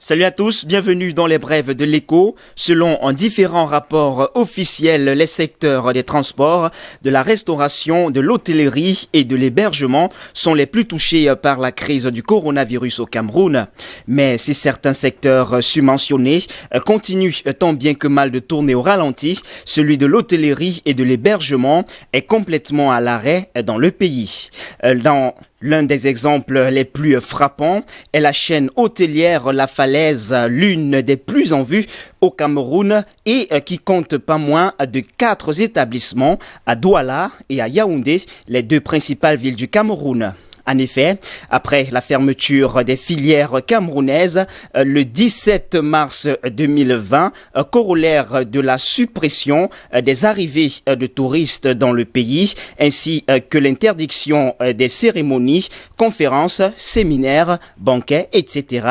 Salut à tous, bienvenue dans les brèves de l'écho. Selon différents rapports officiels, les secteurs des transports, de la restauration, de l'hôtellerie et de l'hébergement sont les plus touchés par la crise du coronavirus au Cameroun. Mais si certains secteurs subventionnés continuent tant bien que mal de tourner au ralenti, celui de l'hôtellerie et de l'hébergement est complètement à l'arrêt dans le pays. L'un des exemples les plus frappants est la chaîne hôtelière La Falaise, l'une des plus en vue au Cameroun et qui compte pas moins de 4 établissements à Douala et à Yaoundé, les 2 principales villes du Cameroun. En effet, après la fermeture des filières camerounaises le 17 mars 2020, corollaire de la suppression des arrivées de touristes dans le pays, ainsi que l'interdiction des cérémonies, conférences, séminaires, banquets, etc.,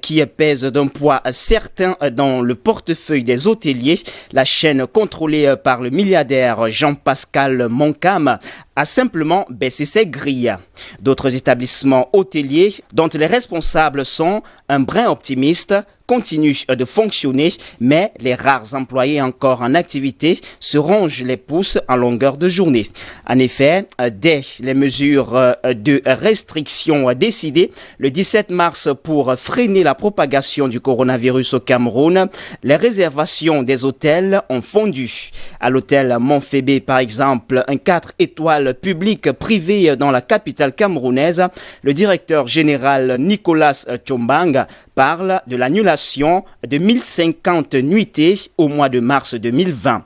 qui pèsent d'un poids certain dans le portefeuille des hôteliers, la chaîne contrôlée par le milliardaire Jean-Pascal Moncam a simplement baissé ses grilles. D'autres établissements hôteliers dont les responsables sont un brin optimistes continuent de fonctionner, mais les rares employés encore en activité se rongent les pouces en longueur de journée. En effet, dès les mesures de restriction décidées le 17 mars pour freiner la propagation du coronavirus au Cameroun, les réservations des hôtels ont fondu. À l'hôtel Montfébé, par exemple, un 4 étoiles public privé dans la capitale camerounaise, le directeur général Nicolas Tchombang parle de l'annulation de 1050 nuitées au mois de mars 2020.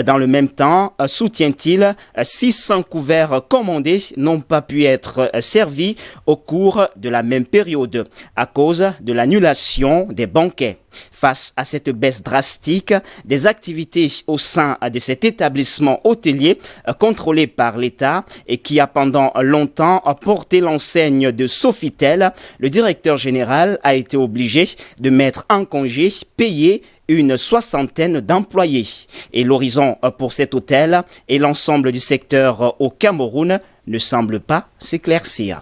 Dans le même temps, soutient-il, 600 couverts commandés n'ont pas pu être servis au cours de la même période à cause de l'annulation des banquets. Face à cette baisse drastique des activités au sein de cet établissement hôtelier contrôlé par l'État et qui a pendant longtemps porté l'enseigne de Sofitel, le directeur général a été obligé de mettre en congé payé une 60aine d'employés. Et l'horizon pour cet hôtel et l'ensemble du secteur au Cameroun ne semble pas s'éclaircir.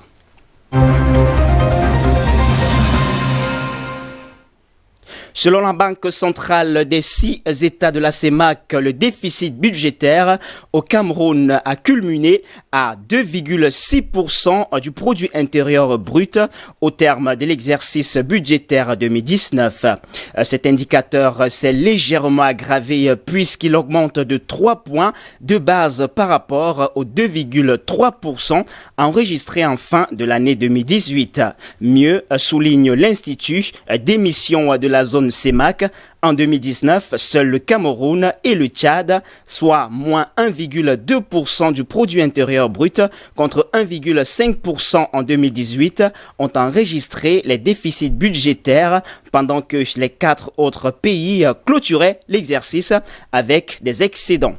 Selon la Banque centrale des 6 États de la CEMAC, le déficit budgétaire au Cameroun a culminé à 2,6% du produit intérieur brut au terme de l'exercice budgétaire 2019. Cet indicateur s'est légèrement aggravé puisqu'il augmente de 3 points de base par rapport aux 2,3% enregistrés en fin de l'année 2018. Mieux, souligne l'Institut d'émission de la zone CEMAC, en 2019, seul le Cameroun et le Tchad, soit moins 1,2% du produit intérieur brut contre 1,5% en 2018, ont enregistré les déficits budgétaires pendant que les 4 autres pays clôturaient l'exercice avec des excédents.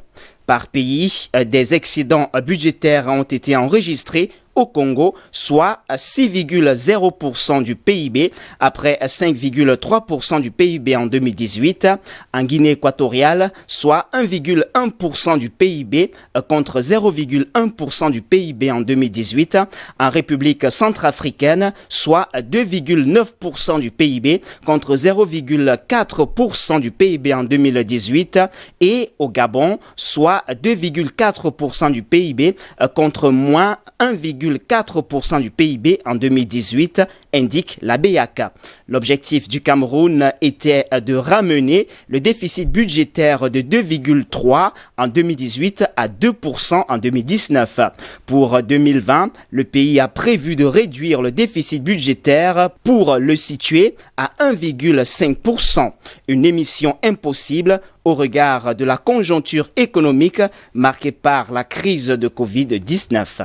Par pays, des excédents budgétaires ont été enregistrés au Congo, soit 6,0% du PIB, après 5,3% du PIB en 2018. En Guinée équatoriale, soit 1,1% du PIB contre 0,1% du PIB en 2018. En République centrafricaine, soit 2,9% du PIB contre 0,4% du PIB en 2018. Et au Gabon, soit 2,4% du PIB contre moins 1,4% du PIB en 2018, indique la BAK. L'objectif du Cameroun était de ramener le déficit budgétaire de 2,3% en 2018 à 2% en 2019. Pour 2020, le pays a prévu de réduire le déficit budgétaire pour le situer à 1,5%. Une émission impossible au regard de la conjoncture économique marquée par la crise de Covid-19.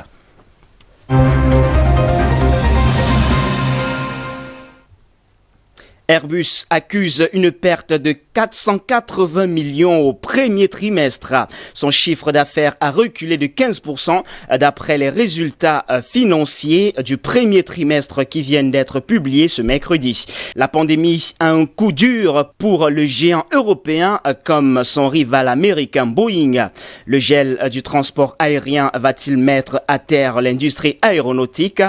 Airbus accuse une perte de 480 millions au premier trimestre. Son chiffre d'affaires a reculé de 15% d'après les résultats financiers du premier trimestre qui viennent d'être publiés ce mercredi. La pandémie a un coup dur pour le géant européen comme son rival américain Boeing. Le gel du transport aérien va-t-il mettre à terre l'industrie aéronautique?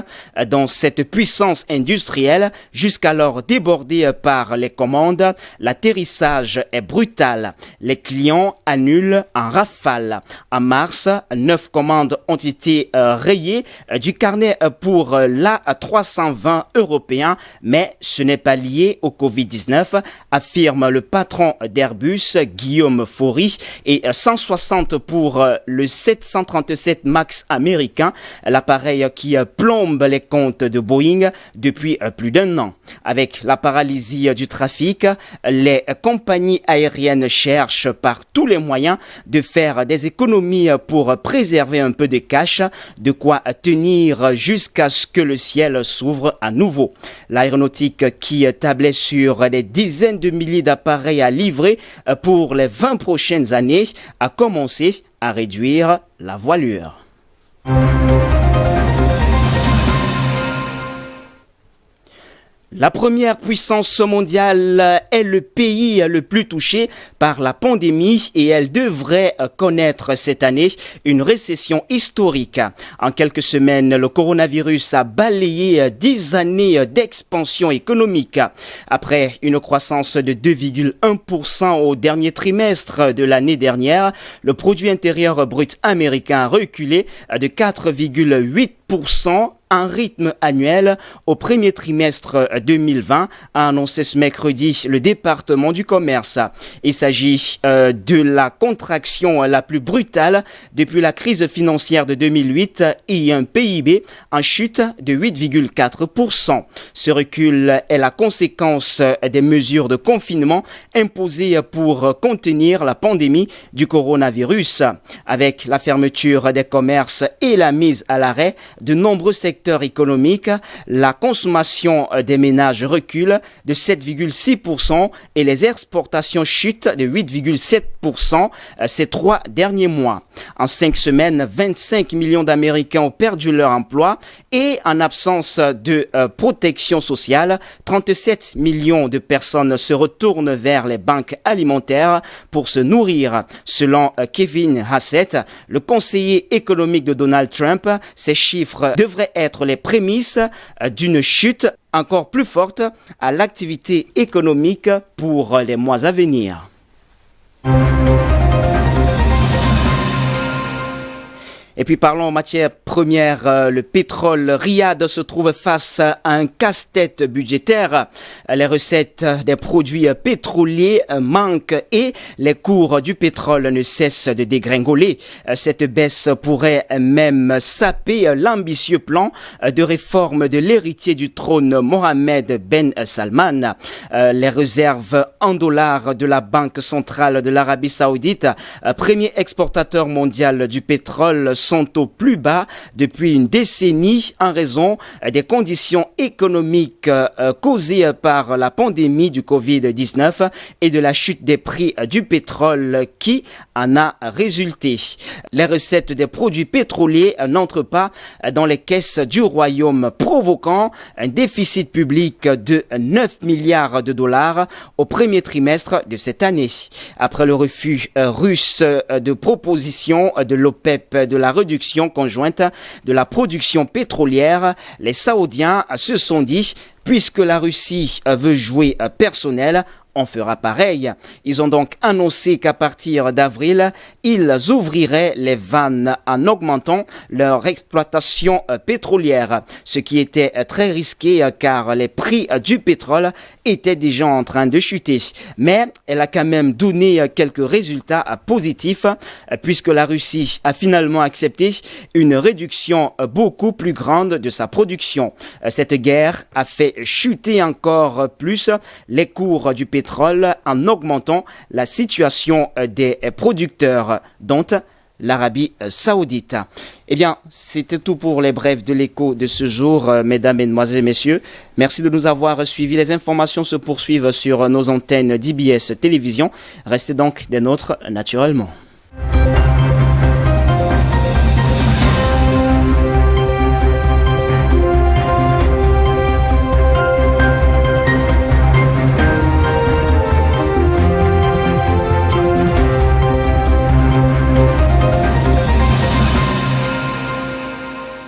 Dans cette puissance industrielle, jusqu'alors débordée par les commandes, l'atterrissage est brutal. Les clients annulent en rafale. En mars, 9 commandes ont été rayées du carnet pour l'A320 européen, mais ce n'est pas lié au Covid-19, affirme le patron d'Airbus, Guillaume Faury, et 160 pour le 737 MAX américain, l'appareil qui plombe les comptes de Boeing depuis plus d'un an. Avec la paralysie du trafic, les compagnies aériennes cherchent par tous les moyens de faire des économies pour préserver un peu de cash, de quoi tenir jusqu'à ce que le ciel s'ouvre à nouveau. L'aéronautique qui tablait sur des dizaines de milliers d'appareils à livrer pour les 20 prochaines années a commencé à réduire la voilure. La première puissance mondiale est le pays le plus touché par la pandémie et elle devrait connaître cette année une récession historique. En quelques semaines, le coronavirus a balayé 10 années d'expansion économique. Après une croissance de 2,1% au dernier trimestre de l'année dernière, le produit intérieur brut américain a reculé de 4,8%. Un rythme annuel au premier trimestre 2020, a annoncé ce mercredi le département du commerce. Il s'agit de la contraction la plus brutale depuis la crise financière de 2008 et un PIB en chute de 8,4%. Ce recul est la conséquence des mesures de confinement imposées pour contenir la pandémie du coronavirus. Avec la fermeture des commerces et la mise à l'arrêt de nombreux secteurs économiques, la consommation des ménages recule de 7,6% et les exportations chutent de 8,7% ces 3 derniers mois. En 5 semaines, 25 millions d'Américains ont perdu leur emploi et en absence de protection sociale, 37 millions de personnes se retournent vers les banques alimentaires pour se nourrir. Selon Kevin Hassett, le conseiller économique de Donald Trump, ces chiffres devraient être les prémices d'une chute encore plus forte à l'activité économique pour les mois à venir. Et puis parlons en matière première, le pétrole. Riyad se trouve face à un casse-tête budgétaire. Les recettes des produits pétroliers manquent et les cours du pétrole ne cessent de dégringoler. Cette baisse pourrait même saper l'ambitieux plan de réforme de l'héritier du trône Mohammed Ben Salman. Les réserves en dollars de la Banque centrale de l'Arabie Saoudite, premier exportateur mondial du pétrole, sont au plus bas depuis une décennie en raison des conditions économiques causées par la pandémie du Covid-19 et de la chute des prix du pétrole qui en a résulté. Les recettes des produits pétroliers n'entrent pas dans les caisses du royaume, provoquant un déficit public de 9 milliards de dollars au premier trimestre de cette année. Après le refus russe de proposition de l'OPEP de la réduction conjointe de la production pétrolière, les Saoudiens se sont dit, puisque la Russie veut jouer personnel, on fera pareil. Ils ont donc annoncé qu'à partir d'avril, ils ouvriraient les vannes en augmentant leur exploitation pétrolière, ce qui était très risqué car les prix du pétrole étaient déjà en train de chuter. Mais elle a quand même donné quelques résultats positifs puisque la Russie a finalement accepté une réduction beaucoup plus grande de sa production. Cette guerre a fait chuter encore plus les cours du pétrole en augmentant la situation des producteurs, dont l'Arabie Saoudite. Eh bien, c'était tout pour les brèves de l'écho de ce jour, mesdames, mesdemoiselles et messieurs. Merci de nous avoir suivis. Les informations se poursuivent sur nos antennes d'IBS Télévision. Restez donc des nôtres naturellement.